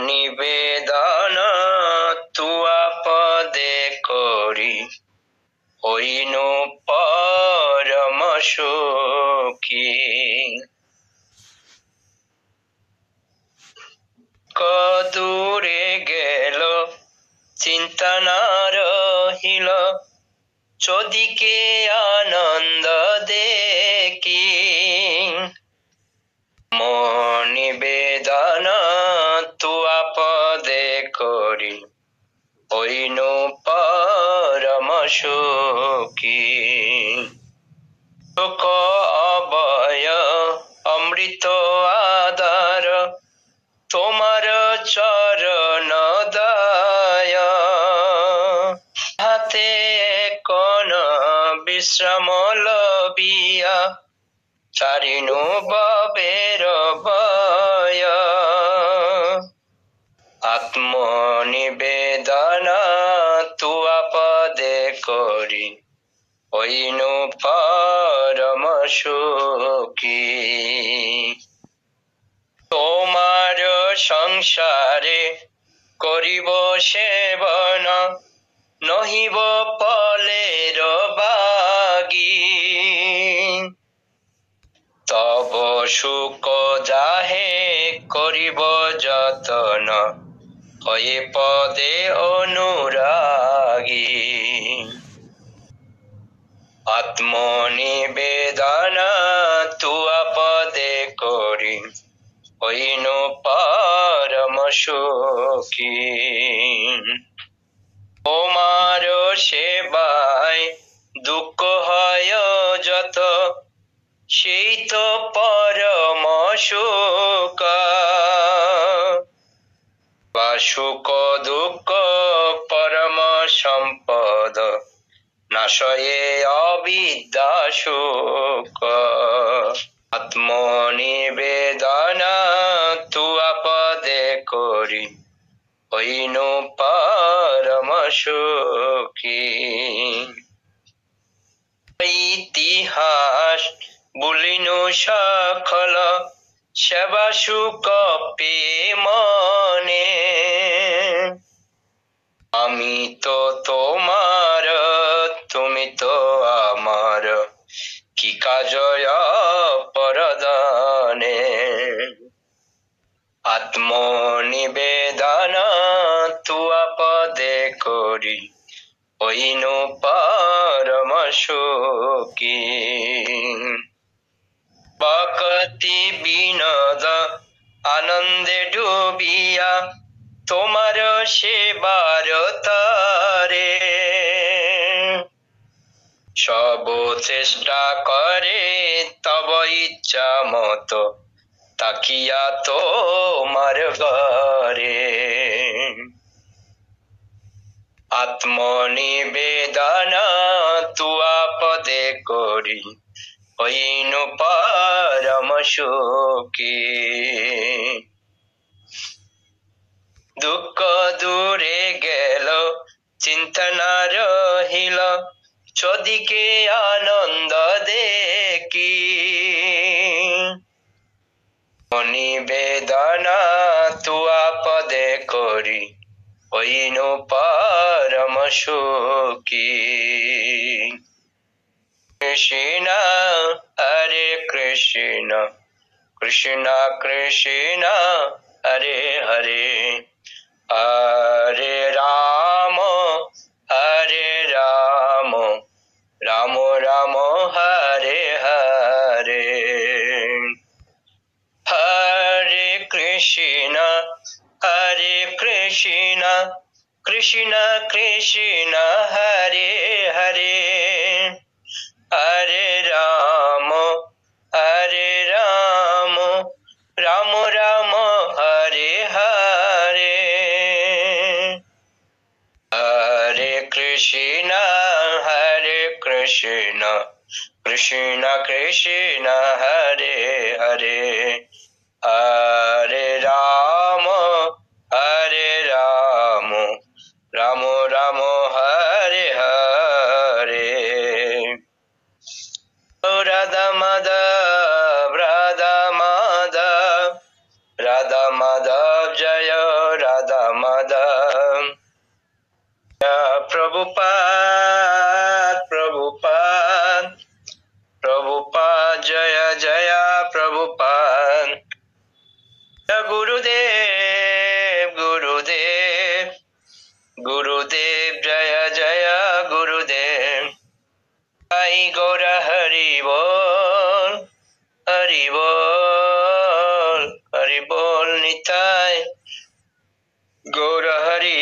নিবেদন তুয়া পদে করি হইনু পরম সুখী। কদূরে গেল চিন্তা না রহিল, চদিকে আনন্দ দেখি। নিবেদন তুয়া পদে করি হইনু পরম সুখী। শোক অবয় অমৃত আদার, তোমার চরণ দয়। হাতে কোন বিশ্রাম লবিয়া, চারিনু ববের ভয়। আত্মনিবেদন তুয়া পদে করি হইনু পরম সুখী। তোমার সংসারে করিব সেবন, নহিব পলের বাগী। তব সুখ যাহে করিব যতন, হয়ে পদে অনুরাগী। আত্মনিবেদন তুয়া পদে করি হইনু পরম সুখী। তোমার সেবায় দুঃখ হয় যত, সেই তো পরম সুখ। বা সুখ দুঃখ পরম সম্পদ, নাশয়ে অবিদ্যা সুখ। আত্মনিবেদন তুয়া পদে করি হইনু পরম সুখী। ইতিহাস বলিনু সকল, সেবা সুখ পে মনে। আমি তো তোমার, তুমি তো আমার, কি কাজ পরদানে। আত্মনিবেদন তুয়া পদে করি হইনু পরম সুখী। ভক্তি বিনোদ আনন্দে ডুবিয়া, তোমার সেবার তারে। সব চেষ্টা করে তব ইচ্ছা মত, তাকিয়া তোমার ঘরে। আত্মনিবেদন তুয়া পদে করি হইনু পরম সুখী। দুঃখ দূরে গেল চিন্তা না রহিল, চদিকে আনন্দ দেখি। নিবেদন তুয়া পদে করি হইনু পরম সুখী। কৃষ্ণ হরে কৃষ্ণ, কৃষ্ণ কৃষ্ণ হরে হরে, হরে রাম হরে রাম, রাম রাম হরে হরে। হরে কৃষ্ণ কৃষ্ণ কৃষ্ণ হরে হরে, হরে রাম রাম রাম হরে হরে। হরে কৃষ্ণ কৃষ্ণ কৃষ্ণ হরে হরে, হরে রাম রাম রাম হরে হরে। রাধা মাধব রাধা মাধব, রাধা মাধব জয় प्रभुपाद जय जय प्रभुपाद। गुरुदेव गुरुदेव गुरुदेव जय जय गुरुदेव। आई गौर हरि बोल हरि बोल हरि बोल निताय गौर हरि